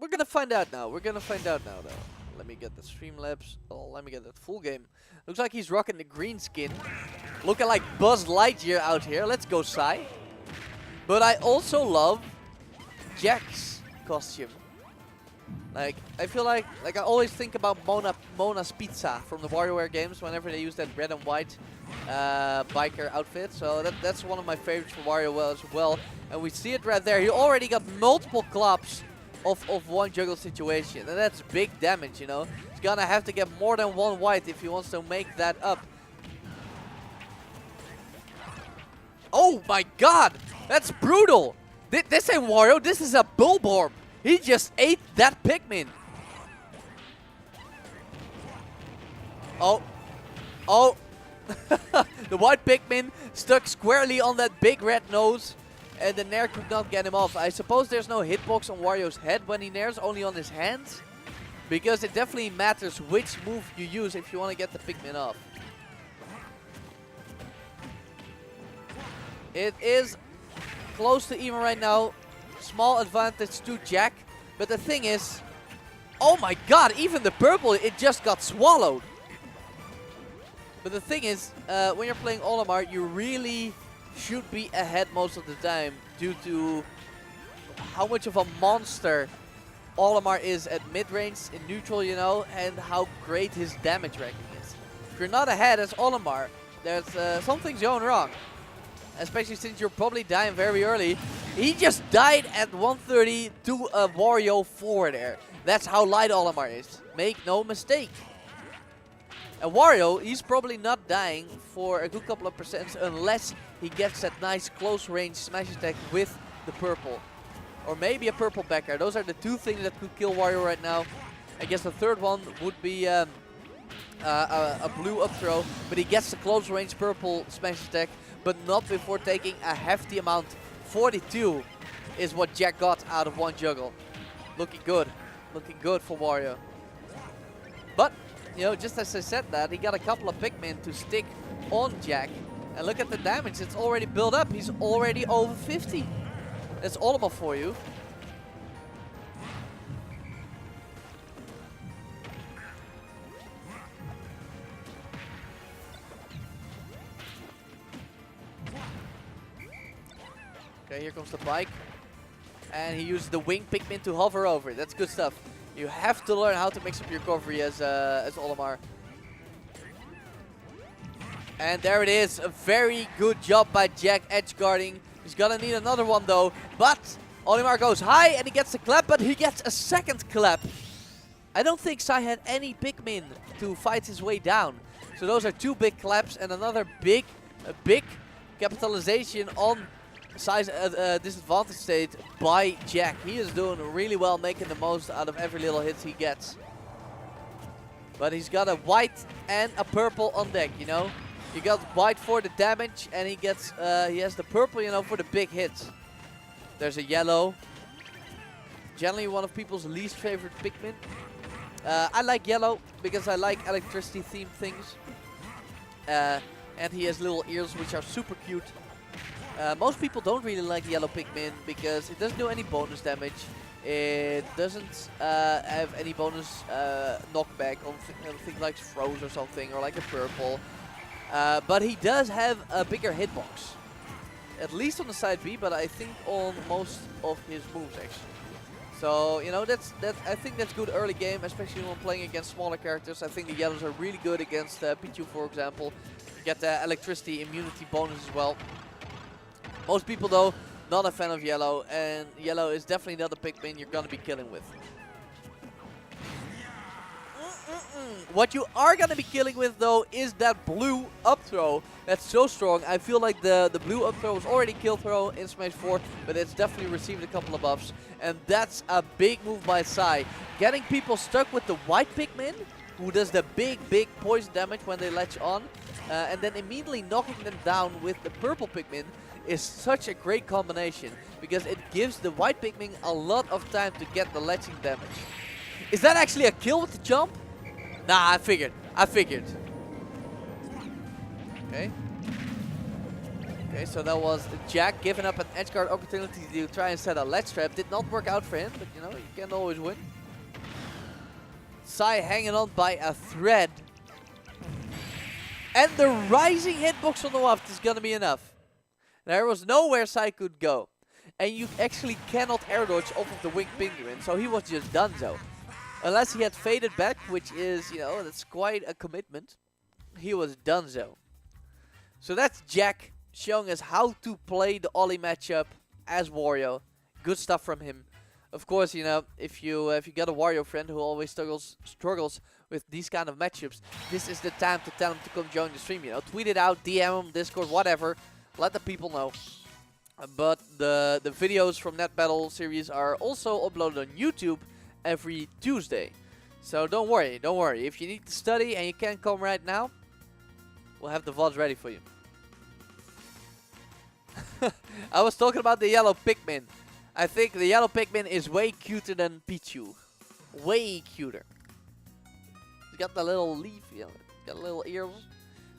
We're gonna find out now. We're gonna find out now, though. Let me get the Streamlabs. Oh, let me get that full game. Looks like he's rocking the green skin. Looking like Buzz Lightyear out here. Let's go, PsY. But I also love Jack's costume. Like, I feel like I always think about Mona's Pizza from the WarioWare games whenever they use that red and white biker outfit. So that's one of my favorites for Wario as well. And we see it right there. He already got multiple clubs of one juggle situation. And that's big damage, you know. He's gonna have to get more than one white if he wants to make that up. Oh my god! That's brutal! This ain't Wario, this is a Bulborb. He just ate that Pikmin. Oh. Oh. The white Pikmin stuck squarely on that big red nose. And the Nair could not get him off. I suppose there's no hitbox on Wario's head when he Nairs, only on his hands. Because it definitely matters which move you use if you want to get the Pikmin off. It is close to even right now. Small advantage to Jack. But the thing is, oh my god, even the purple, it just got swallowed. But the thing is, when you're playing Olimar, you really should be ahead most of the time due to how much of a monster Olimar is at mid-range, in neutral, you know, and how great his damage ranking is. If you're not ahead as Olimar, there's something's going wrong. Especially since you're probably dying very early. He just died at 130 to a Wario 4 there. That's how light Olimar is. Make no mistake. And Wario, he's probably not dying for a good couple of percent unless he gets that nice close range smash attack with the purple. Or maybe a purple backer. Those are the two things that could kill Wario right now. I guess the third one would be a blue up throw. But he gets the close range purple smash attack. But not before taking a hefty amount. 42 is what Jack got out of one juggle. Looking good. Looking good for Wario. But, you know, just as I said that, he got a couple of Pikmin to stick on Jack. And look at the damage. It's already built up. He's already over 50. That's Olimar for you. Okay, here comes the bike. And he used the wing Pikmin to hover over. That's good stuff. You have to learn how to mix up your recovery as Olimar. And there it is. A very good job by Jack edge guarding. He's gonna need another one though. But Olimar goes high and he gets a clap, but he gets a second clap. I don't think PsY had any Pikmin to fight his way down. So those are two big claps and another big capitalization on PsY's disadvantage state by Jack. He is doing really well, making the most out of every little hit he gets. But he's got a white and a purple on deck, you know. You got white for the damage and he gets he has the purple, you know, for the big hits. There's a yellow. Generally one of people's least favorite Pikmin. I like yellow because I like electricity themed things. And he has little ears which are super cute. Most people don't really like yellow Pikmin because it doesn't do any bonus damage. It doesn't have any bonus knockback on things like throws or something, or like a purple. But he does have a bigger hitbox. At least on the side B, but I think on most of his moves actually. So, you know, I think that's good early game, especially when playing against smaller characters. I think the yellows are really good against PsY, for example. You get the electricity immunity bonus as well. Most people, though, not a fan of yellow, and yellow is definitely not a Pikmin you're gonna be killing with. What you are gonna be killing with, though, is that blue up throw. That's so strong. I feel like the blue up throw was already kill throw in Smash 4, but it's definitely received a couple of buffs. And that's a big move by PsY. Getting people stuck with the white Pikmin, who does the big poison damage when they latch on, and then immediately knocking them down with the purple Pikmin is such a great combination, because it gives the white Pikmin a lot of time to get the latching damage. Is that actually a kill with the jump? Nah, I figured. Okay. Okay, so that was Jack giving up an edge guard opportunity to try and set a ledge trap. Did not work out for him, but you know, you can always win. PsY hanging on by a thread. And the rising hitbox on the waft is gonna be enough. There was nowhere PsY could go. And you actually cannot air dodge off of the winged penguin, so he was just done so. Unless he had faded back, which is, you know, that's quite a commitment. He was done so. So that's Jack showing us how to play the Oli matchup as Wario. Good stuff from him. Of course, you know, if you got a Wario friend who always struggles with these kind of matchups, this is the time to tell him to come join the stream. You know, tweet it out, DM him, Discord, whatever. Let the people know. But the videos from that battle series are also uploaded on YouTube every Tuesday. So don't worry, don't worry. If you need to study and you can't come right now, we'll have the VODs ready for you. I was talking about the yellow Pikmin. I think the yellow Pikmin is way cuter than Pichu. Way cuter. He's got the little leaf, you know, got a little ears.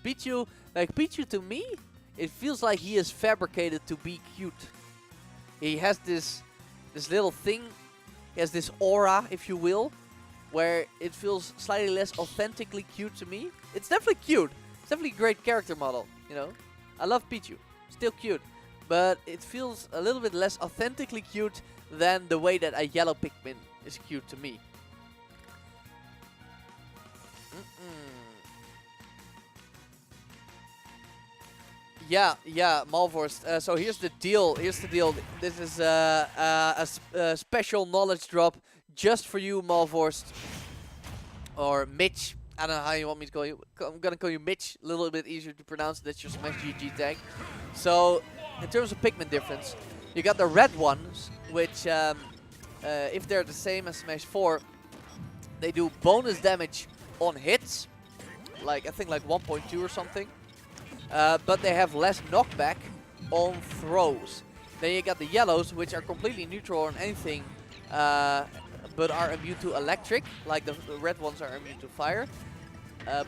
Pichu, like Pichu to me, it feels like he is fabricated to be cute. He has this little thing. He has this aura, if you will, where it feels slightly less authentically cute to me. It's definitely cute. It's definitely a great character model, you know. I love Pichu. Still cute. But it feels a little bit less authentically cute than the way that a yellow Pikmin is cute to me. Yeah, Malvorst. So here's the deal. This is a special knowledge drop just for you, Malvorst. Or Mitch. I don't know how you want me to call you. I'm gonna call you Mitch. A little bit easier to pronounce. That's your Smash GG tag. So, in terms of Pikmin difference, you got the red ones, which, if they're the same as Smash 4, they do bonus damage on hits. Like, I think like 1.2 or something. But they have less knockback on throws. Then you got the yellows, which are completely neutral on anything, but are immune to electric, like the red ones are immune to fire.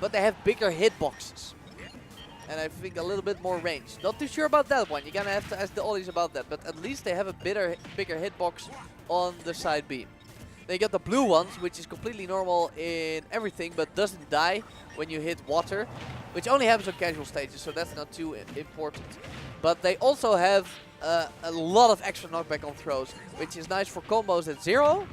But they have bigger hitboxes. And I think a little bit more range. Not too sure about that one. You're gonna have to ask the Ollies about that. But at least they have a bigger hitbox on the side B. Then you got the blue ones, which is completely normal in everything, but doesn't die when you hit water. Which only happens on casual stages, so that's not too important. But they also have a lot of extra knockback on throws, which is nice for combos at 0,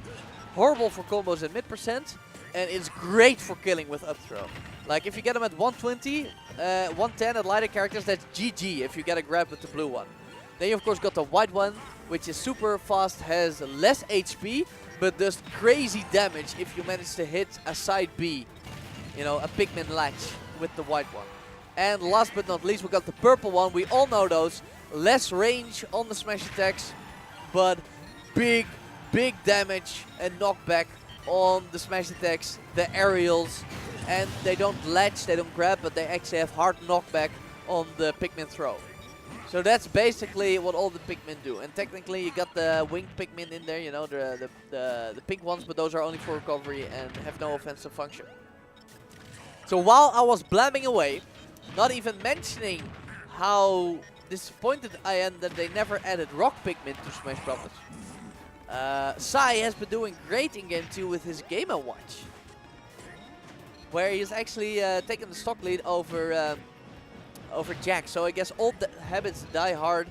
horrible for combos at mid percent, and it's great for killing with up throw. Like if you get them at 120, 110 at lighter characters, that's GG if you get a grab with the blue one. Then you of course got the white one, which is super fast, has less HP, but does crazy damage if you manage to hit a side B, you know, a Pikmin latch with the white one. And last but not least, we got the purple one. We all know those. Less range on the smash attacks, but big damage and knockback on the smash attacks, the aerials, and they don't latch, they don't grab, but they actually have hard knockback on the Pikmin throw. So that's basically what all the Pikmin do. And technically you got the winged Pikmin in there, you know, the pink ones, but those are only for recovery and have no offensive function. So while I was blabbing away, not even mentioning how disappointed I am that they never added Rock Pikmin to Smash Brothers, PsY has been doing great in Game 2 with his Game & Watch, where he's actually taken the stock lead over Jack. So I guess old habits die hard.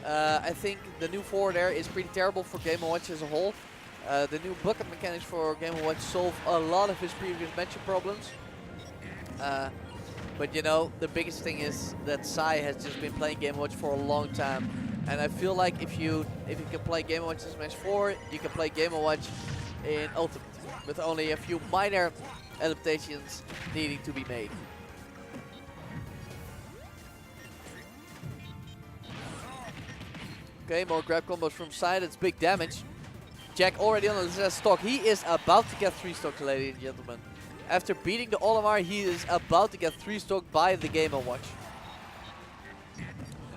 I think the new forward air is pretty terrible for Game & Watch as a whole. The new bucket mechanics for Game & Watch solve a lot of his previous matchup problems. But you know, the biggest thing is that PsY has just been playing Game & Watch for a long time. And I feel like if you can play Game & Watch in Smash 4, you can play Game & Watch in Ultimate, with only a few minor adaptations needing to be made. Okay, more grab combos from PsY, that's big damage. Jack already on the stock. He is about to get 3 stock, ladies and gentlemen. After beating the Olimar, he is about to get 3 stock by the Game & Watch.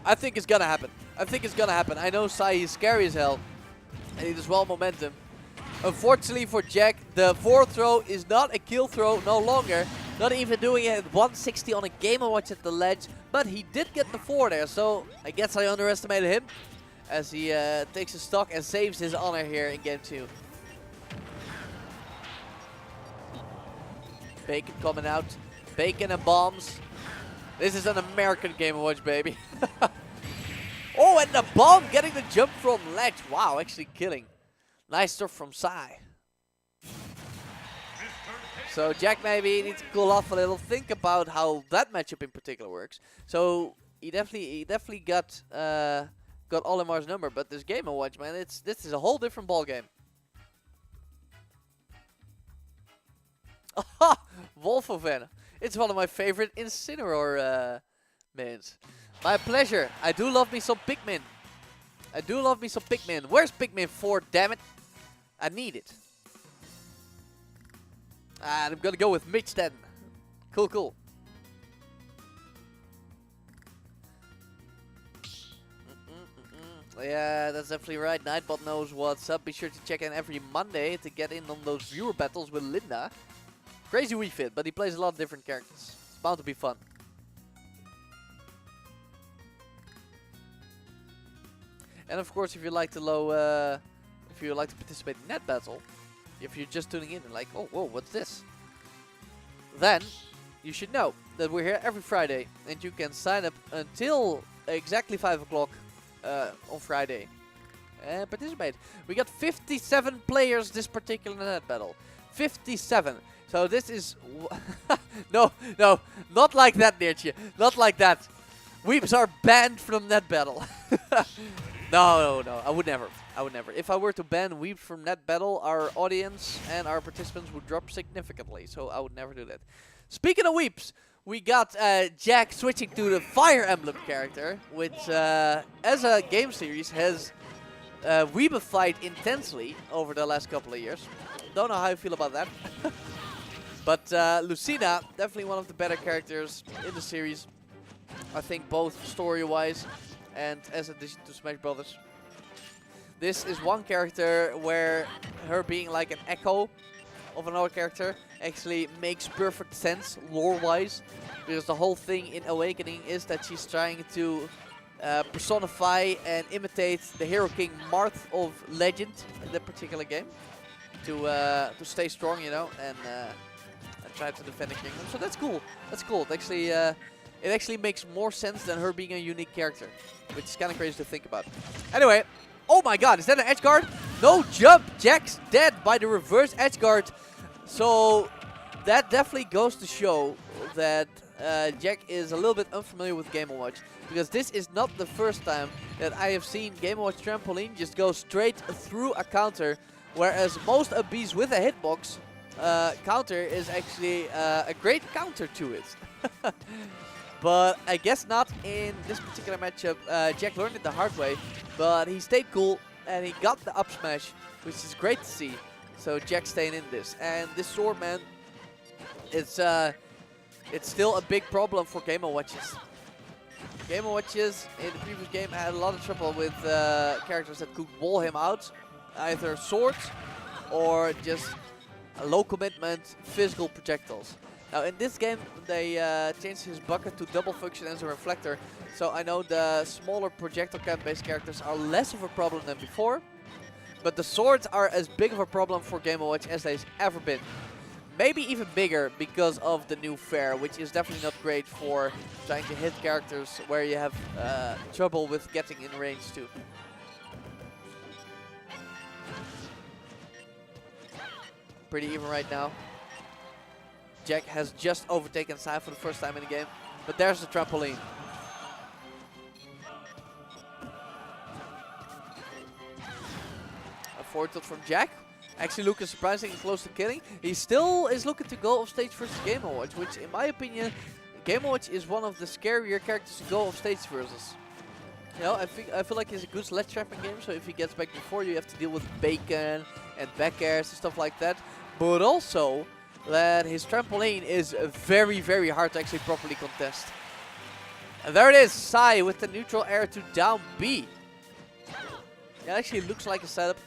I think it's gonna happen. I know PsY is scary as hell, and he does well momentum. Unfortunately for Jack, the forward throw is not a kill throw no longer. Not even doing it at 160 on a Game & Watch at the ledge, but he did get the 4 there, so I guess I underestimated him as he takes his stock and saves his honor here in game 2. Bacon coming out. Bacon and bombs. This is an American Game & Watch, baby. Oh, and the bomb getting the jump from ledge. Wow, actually killing. Nice stuff from PsY. So Jack maybe needs to cool off a little. Think about how that matchup in particular works. So he definitely got Olimar's number, but this Game & Watch, man, this is a whole different ball game. Aha! Wolfoven. It's one of my favorite Incineroar mins. My pleasure. I do love me some Pikmin. I do love me some Pikmin. Where's Pikmin 4, damn it? I need it. I'm gonna go with Mitch then. Cool, cool. Yeah, that's definitely right. Nightbot knows what's up. Be sure to check in every Monday to get in on those viewer battles with Linda. Crazy Wii Fit, but he plays a lot of different characters. It's bound to be fun. And of course, if you like to participate in that battle, if you're just tuning in and like, oh, whoa, what's this? Then you should know that we're here every Friday, and you can sign up until exactly 5 o'clock on Friday and participate. We got 57 players this particular net battle. 57. So this is no, not like that, Neertje. Not like that. Weeps are banned from net battle. No, I would never. If I were to ban Weeps from net battle, our audience and our participants would drop significantly. So I would never do that. Speaking of Weeps, we got Jack switching to the Fire Emblem character, which as a game series has weebified intensely over the last couple of years. Don't know how I feel about that. But Lucina, definitely one of the better characters in the series. I think both story-wise and as addition to Smash Brothers. This is one character where her being like an echo of another character actually makes perfect sense lore-wise. Because the whole thing in Awakening is that she's trying to personify and imitate the Hero King Marth of Legend in that particular game. To stay strong, you know, and try to defend the kingdom. So that's cool. That's cool. It actually makes more sense than her being a unique character, which is kind of crazy to think about. Anyway, oh my god, is that an edge guard? No jump! Jack's dead by the reverse edge guard. So that definitely goes to show that Jack is a little bit unfamiliar with Game & Watch, because this is not the first time that I have seen Game & Watch Trampoline just go straight through a counter, whereas most Bees with a hitbox counter is actually a great counter to it. But I guess not in this particular matchup. Jack learned it the hard way, but he stayed cool and he got the up smash, which is great to see. So Jack staying in this, and this sword, man, it's still a big problem for Game & Watches. Game & Watches in the previous game had a lot of trouble with characters that could wall him out, either swords or just a low commitment physical projectiles. Now in this game they changed his bucket to double function as a reflector, so I know the smaller projectile camp based characters are less of a problem than before, but the swords are as big of a problem for Game & Watch as they've ever been. Maybe even bigger because of the new fair, which is definitely not great for trying to hit characters where you have trouble with getting in range too. Pretty even right now. Jack has just overtaken PsY for the first time in the game, but there's the trampoline. A forward tilt from Jack. Actually looking surprisingly close to killing. He still is looking to go off stage versus Game & Watch, which in my opinion, Game & Watch is one of the scarier characters to go off stage versus. You know, I feel like he's a good ledge trapping game, so if he gets back before you have to deal with bacon and back airs and stuff like that. But also that his trampoline is very, very hard to actually properly contest. And there it is, PsY with the neutral air to down B. It actually looks like a setup.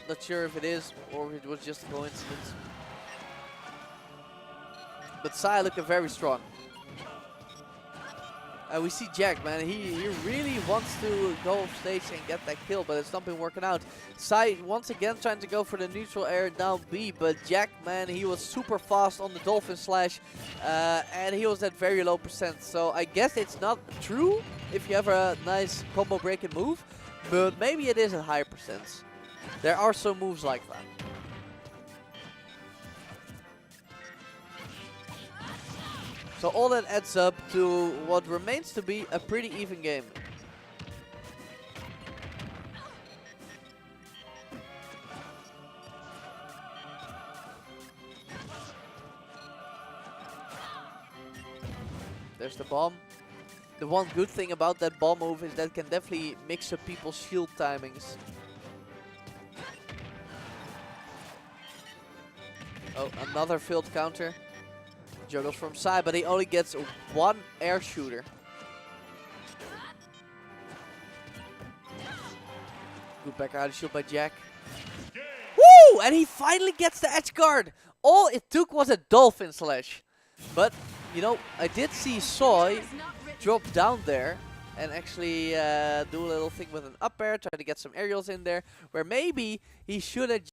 Not sure if it is or if it was just a coincidence. But PsY looking very strong. And we see Jack, man, he really wants to go off stage and get that kill, but it's not been working out. PsY once again trying to go for the neutral air down B, but Jack, man, he was super fast on the Dolphin Slash, and he was at very low percent. So I guess it's not true if you have a nice combo breaking move, but maybe it is at higher percents. There are some moves like that. So all that adds up to what remains to be a pretty even game. There's the bomb. The one good thing about that bomb move is that it can definitely mix up people's shield timings. Oh, another failed counter. Juggles from PsY, but he only gets one air shooter. Good back out of shield by Jack. Woo! And he finally gets the edge guard. All it took was a Dolphin Slash. But, you know, I did see PsY drop down there and actually do a little thing with an up air, try to get some aerials in there, where maybe he should have